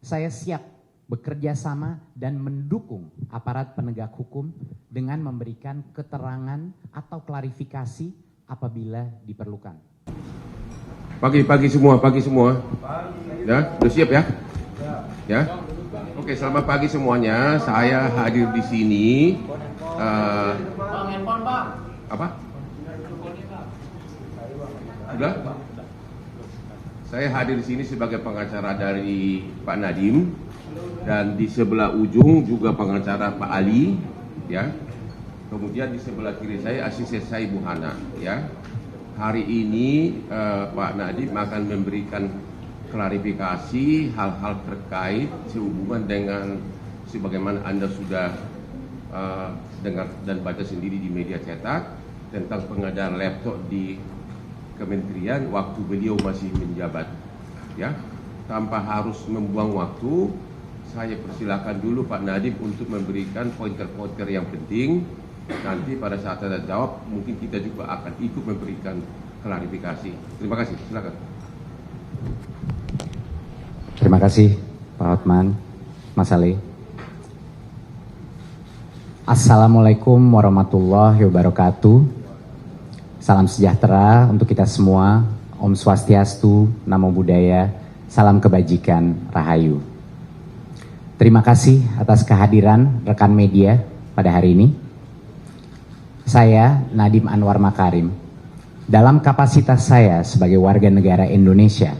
Saya siap bekerja sama dan mendukung aparat penegak hukum dengan memberikan keterangan atau klarifikasi apabila diperlukan. Pagi semua. Ya, udah siap ya? Ya. Oke, selamat pagi semuanya. Saya hadir di sini. Apa? Udah? Saya hadir di sini sebagai pengacara dari Pak Nadiem, dan di sebelah ujung juga pengacara Pak Ali, ya. Kemudian di sebelah kiri saya asisten saya Ibu Hana, ya. Hari ini Pak Nadiem akan memberikan klarifikasi hal-hal terkait sehubungan dengan sebagaimana Anda sudah dengar dan baca sendiri di media cetak tentang pengadaan laptop di Kementerian waktu beliau masih menjabat, ya. Tanpa harus membuang waktu, saya persilakan dulu Pak Nadiem untuk memberikan pointer-pointer yang penting. Nanti pada saat ada jawab, mungkin kita juga akan ikut memberikan klarifikasi. Terima kasih, silakan. Terima kasih Pak Hotman, Mas Ali. Assalamualaikum warahmatullahi wabarakatuh. Salam sejahtera untuk kita semua. Om Swastiastu, Namo Buddhaya, salam kebajikan, Rahayu. Terima kasih atas kehadiran rekan media pada hari ini. Saya Nadiem Anwar Makarim, dalam kapasitas saya sebagai warga negara Indonesia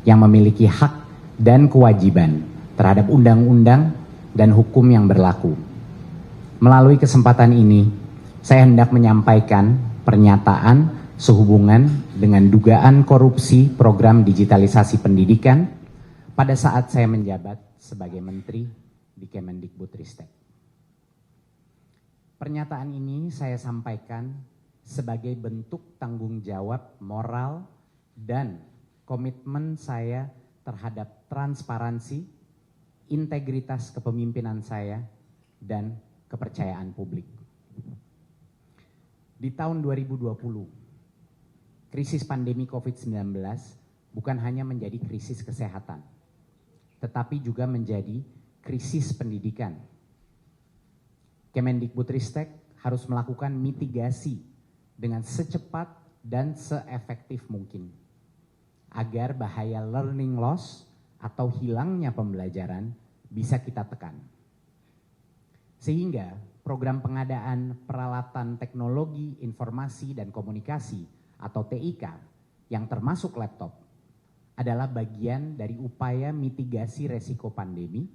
yang memiliki hak dan kewajiban terhadap undang-undang dan hukum yang berlaku. Melalui kesempatan ini, saya hendak menyampaikan pernyataan sehubungan dengan dugaan korupsi program digitalisasi pendidikan pada saat saya menjabat sebagai Menteri di Kemendikbudristek. Pernyataan ini saya sampaikan sebagai bentuk tanggung jawab moral dan komitmen saya terhadap transparansi, integritas kepemimpinan saya, dan kepercayaan publik. Di tahun 2020, krisis pandemi COVID-19 bukan hanya menjadi krisis kesehatan, tetapi juga menjadi krisis pendidikan. Kemendikbudristek harus melakukan mitigasi dengan secepat dan seefektif mungkin, agar bahaya learning loss atau hilangnya pembelajaran bisa kita tekan. Sehingga program pengadaan peralatan teknologi informasi dan komunikasi atau TIK yang termasuk laptop adalah bagian dari upaya mitigasi resiko pandemi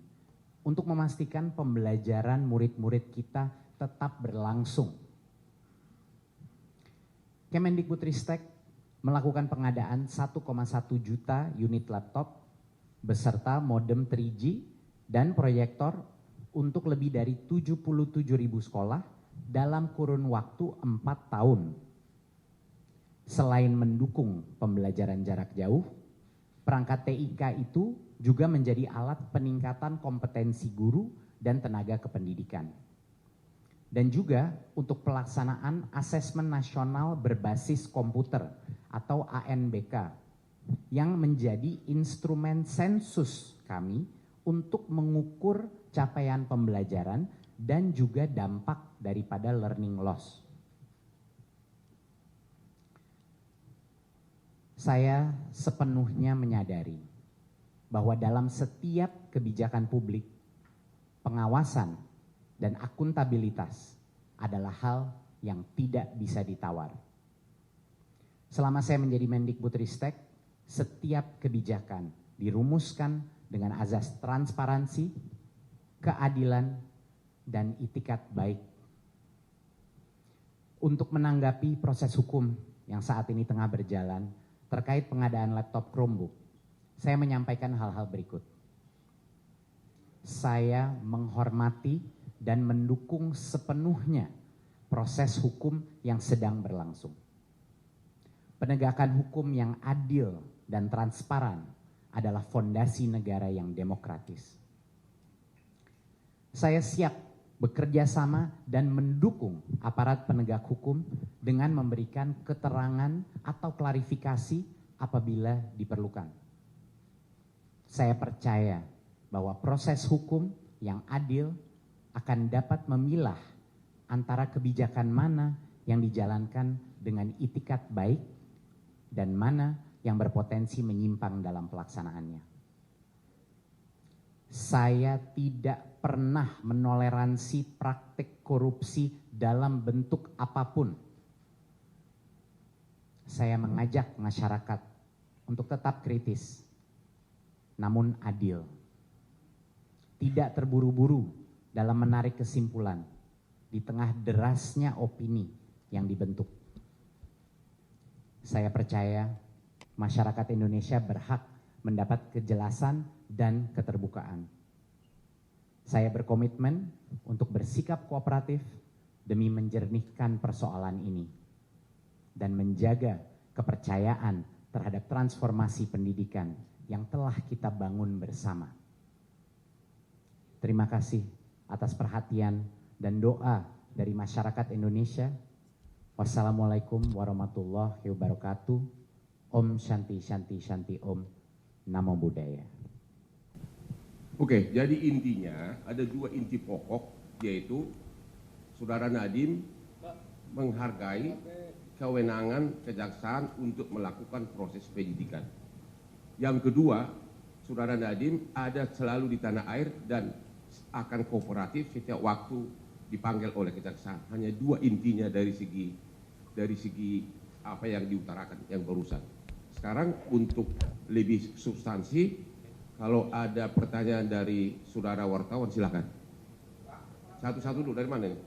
untuk memastikan pembelajaran murid-murid kita tetap berlangsung. Kemendikbudristek melakukan pengadaan 1,1 juta unit laptop beserta modem 3G dan proyektor untuk lebih dari 77.000 sekolah dalam kurun waktu 4 tahun. Selain mendukung pembelajaran jarak jauh, perangkat TIK itu juga menjadi alat peningkatan kompetensi guru dan tenaga kependidikan. Dan juga untuk pelaksanaan asesmen nasional berbasis komputer atau ANBK yang menjadi instrumen sensus kami untuk mengukur capaian pembelajaran dan juga dampak daripada learning loss. Saya sepenuhnya menyadari bahwa dalam setiap kebijakan publik, pengawasan dan akuntabilitas adalah hal yang tidak bisa ditawar. Selama saya menjadi Mendikbudristek, setiap kebijakan dirumuskan dengan azas transparansi, keadilan, dan itikat baik. Untuk menanggapi proses hukum yang saat ini tengah berjalan terkait pengadaan laptop Chromebook, saya menyampaikan hal-hal berikut. Saya menghormati dan mendukung sepenuhnya proses hukum yang sedang berlangsung. Penegakan hukum yang adil dan transparan adalah fondasi negara yang demokratis. Saya siap bekerja sama dan mendukung aparat penegak hukum dengan memberikan keterangan atau klarifikasi apabila diperlukan. Saya percaya bahwa proses hukum yang adil akan dapat memilah antara kebijakan mana yang dijalankan dengan itikat baik dan mana yang berpotensi menyimpang dalam pelaksanaannya. Saya tidak pernah menoleransi praktik korupsi dalam bentuk apapun. Saya mengajak masyarakat untuk tetap kritis, namun adil. Tidak terburu-buru dalam menarik kesimpulan di tengah derasnya opini yang dibentuk. Saya percaya masyarakat Indonesia berhak mendapat kejelasan dan keterbukaan. Saya berkomitmen untuk bersikap kooperatif demi menjernihkan persoalan ini dan menjaga kepercayaan terhadap transformasi pendidikan yang telah kita bangun bersama. Terima kasih atas perhatian dan doa dari masyarakat Indonesia. Wassalamualaikum warahmatullahi wabarakatuh. Om Shanti Shanti Shanti Om. Namo Buddhaya. Oke, jadi intinya ada dua inti pokok, yaitu Saudara Nadiem menghargai kewenangan kejaksaan untuk melakukan proses penyidikan. Yang kedua, Saudara Nadiem ada selalu di tanah air dan akan kooperatif setiap waktu dipanggil oleh kejaksaan. Hanya dua intinya dari segi apa yang diutarakan yang barusan. Sekarang untuk lebih substansi, kalau ada pertanyaan dari saudara wartawan silakan. Satu-satu dulu, dari mana nih?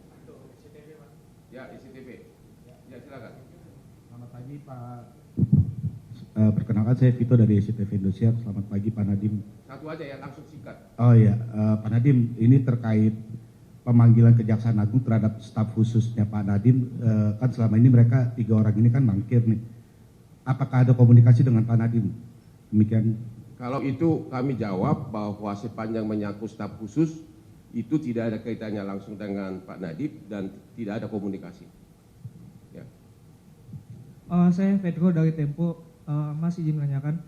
Ya, ICTV. Ya, silakan. Selamat pagi Pak. Perkenalkan saya Vito dari ICTV Indonesia. Selamat pagi Pak Nadiem. Satu aja ya, langsung singkat. Oh iya, Pak Nadiem, ini terkait pemanggilan Kejaksaan Agung terhadap staf khususnya Pak Nadiem. Kan selama ini mereka 3 orang ini kan mangkir nih. Apakah ada komunikasi dengan Pak Nadiem? Demikian. Kalau itu kami jawab bahwa sepanjang menyangkut staf khusus itu tidak ada kaitannya langsung dengan Pak Nadiem dan tidak ada komunikasi. Ya. Saya Pedro dari Tempo. Mas izin menanyakan,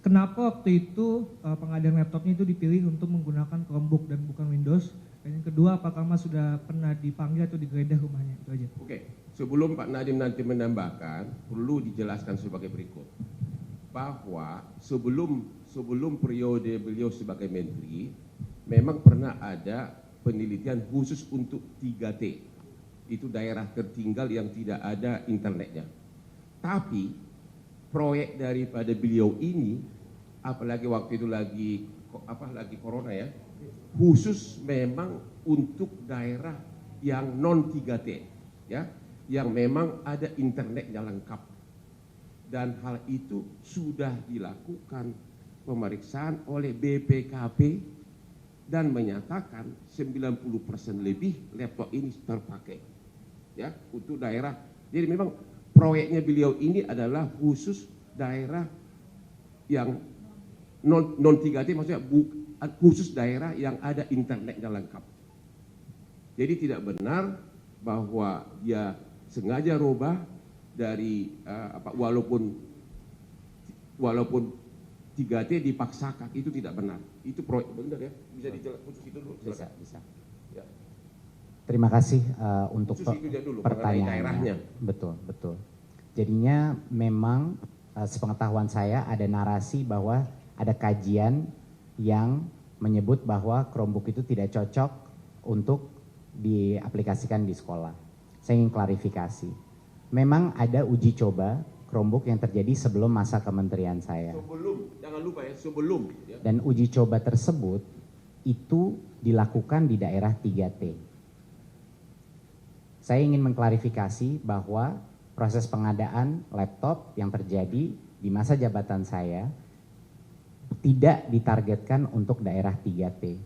kenapa waktu itu pengadaan laptopnya itu dipilih untuk menggunakan Chromebook dan bukan Windows? Dan yang kedua, apakah Mas sudah pernah dipanggil atau digeledah rumahnya? Itu aja. Oke, sebelum Pak Nadiem nanti menambahkan, perlu dijelaskan sebagai berikut. Bahwa sebelum periode beliau sebagai menteri, memang pernah ada penelitian khusus untuk 3T. Itu daerah tertinggal yang tidak ada internetnya. Tapi proyek daripada beliau ini, apalagi waktu itu lagi corona ya, khusus memang untuk daerah yang non 3T, ya, yang memang ada internetnya lengkap. Dan hal itu sudah dilakukan pemeriksaan oleh BPKP dan menyatakan 90% lebih laptop ini terpakai, ya, untuk daerah. Jadi memang proyeknya beliau ini adalah khusus daerah yang non 3T, maksudnya khusus daerah yang ada internetnya lengkap. Jadi tidak benar bahwa dia sengaja rubah dari walaupun 3T dipaksakan, itu tidak benar. Itu proyek benar ya. Bisa dijelaskan khusus itu dulu. Bisa. Ya. Terima kasih untuk pertanyaannya. Betul. Jadinya memang sepengetahuan saya ada narasi bahwa ada kajian yang menyebut bahwa Chromebook itu tidak cocok untuk diaplikasikan di sekolah. Saya ingin klarifikasi. Memang ada uji coba Chromebook yang terjadi sebelum masa kementerian saya. Jangan lupa ya, sebelum. Ya. Dan uji coba tersebut itu dilakukan di daerah 3T. Saya ingin mengklarifikasi bahwa proses pengadaan laptop yang terjadi di masa jabatan saya tidak ditargetkan untuk daerah 3T.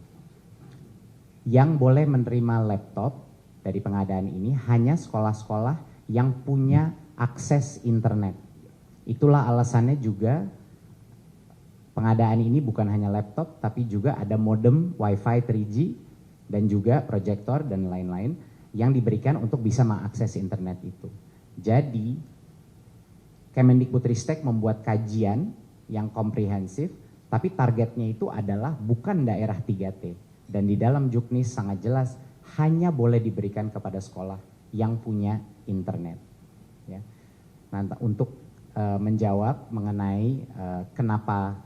Yang boleh menerima laptop dari pengadaan ini hanya sekolah-sekolah yang punya akses internet. Itulah alasannya juga pengadaan ini bukan hanya laptop, tapi juga ada modem Wi-Fi 3G dan juga proyektor dan lain-lain yang diberikan untuk bisa mengakses internet itu. Jadi Kemendikbudristek membuat kajian yang komprehensif Tapi targetnya itu adalah bukan daerah 3T. Dan di dalam Juknis sangat jelas hanya boleh diberikan kepada sekolah yang punya internet. Ya. Nah, untuk menjawab mengenai kenapa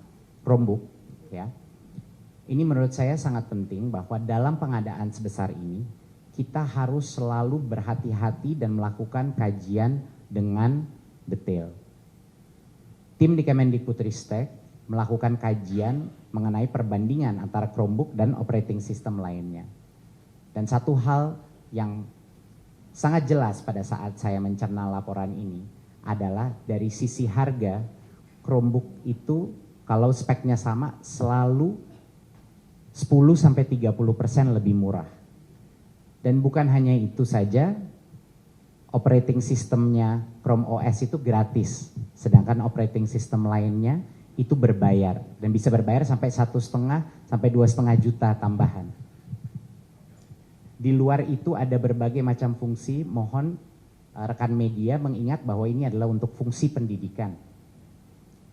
Chromebook, ya, ini menurut saya sangat penting bahwa dalam pengadaan sebesar ini kita harus selalu berhati-hati dan melakukan kajian dengan detail. Tim di Kemendikbudristek melakukan kajian mengenai perbandingan antara Chromebook dan operating system lainnya. Dan satu hal yang sangat jelas pada saat saya mencerna laporan ini adalah dari sisi harga, Chromebook itu kalau speknya sama selalu 10-30% lebih murah. Dan bukan hanya itu saja, operating systemnya Chrome OS itu gratis, sedangkan operating system lainnya itu berbayar dan bisa berbayar sampai 1,5 sampai 2,5 juta tambahan. Di luar itu ada berbagai macam fungsi, mohon rekan media mengingat bahwa ini adalah untuk fungsi pendidikan,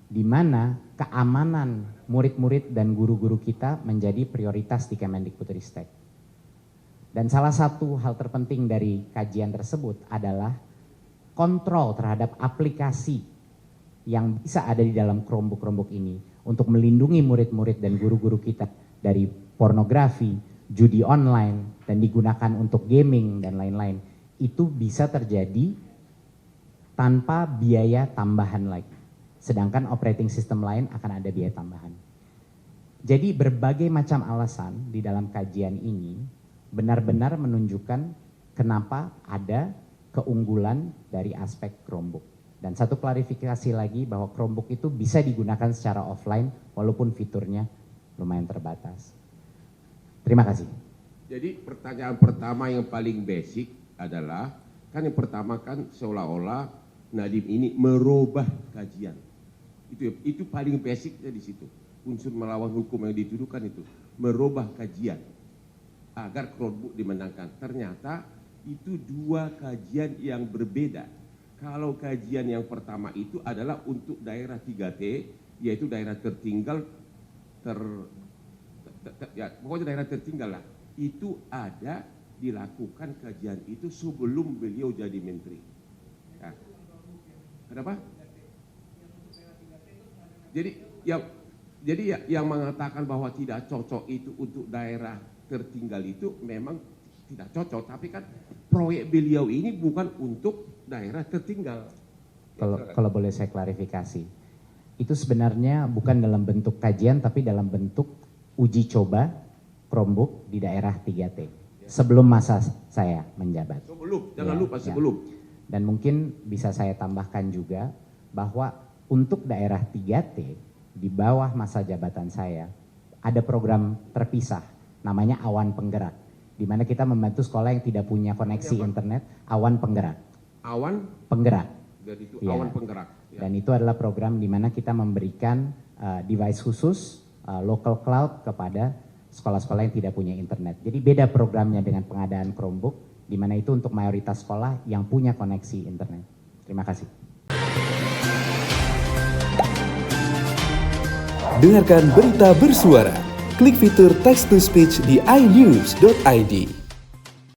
di mana keamanan murid-murid dan guru-guru kita menjadi prioritas di Kemendikbudristek. Dan salah satu hal terpenting dari kajian tersebut adalah kontrol terhadap aplikasi yang bisa ada di dalam Chromebook ini untuk melindungi murid-murid dan guru-guru kita dari pornografi, judi online, dan digunakan untuk gaming dan lain-lain. Itu bisa terjadi tanpa biaya tambahan lagi. Sedangkan operating system lain akan ada biaya tambahan. Jadi berbagai macam alasan di dalam kajian ini benar-benar menunjukkan kenapa ada keunggulan dari aspek Chromebook. Dan satu klarifikasi lagi bahwa Chromebook itu bisa digunakan secara offline walaupun fiturnya lumayan terbatas. Terima kasih. Jadi pertanyaan pertama yang paling basic adalah, kan yang pertama kan seolah-olah Nadiem ini merubah kajian. Itu paling basicnya di situ. Unsur melawan hukum yang dituduhkan itu merubah kajian agar Chromebook dimenangkan. Ternyata itu dua kajian yang berbeda. Kalau kajian yang pertama itu adalah untuk daerah 3T, yaitu daerah tertinggal, pokoknya daerah tertinggal lah. Itu ada dilakukan kajian itu sebelum beliau jadi menteri. Ya. Kenapa? Jadi yang mengatakan bahwa tidak cocok itu untuk daerah tertinggal itu memang tidak cocok, tapi kan proyek beliau ini bukan untuk daerah tertinggal. Kalau boleh saya klarifikasi, itu sebenarnya bukan dalam bentuk kajian, tapi dalam bentuk uji coba Chromebook di daerah 3T. Sebelum masa saya menjabat. Sebelum, jangan lupa sebelum. Dan mungkin bisa saya tambahkan juga bahwa untuk daerah 3T di bawah masa jabatan saya ada program terpisah namanya Awan Penggerak, di mana kita membantu sekolah yang tidak punya koneksi internet. Awan Penggerak. Awan Penggerak. Dan itu ya. Awan Penggerak. Ya. Dan itu adalah program di mana kita memberikan device khusus local cloud kepada sekolah-sekolah yang tidak punya internet. Jadi beda programnya dengan pengadaan Chromebook, di mana itu untuk mayoritas sekolah yang punya koneksi internet. Terima kasih. Dengarkan berita bersuara. Klik fitur text to speech di inews.id.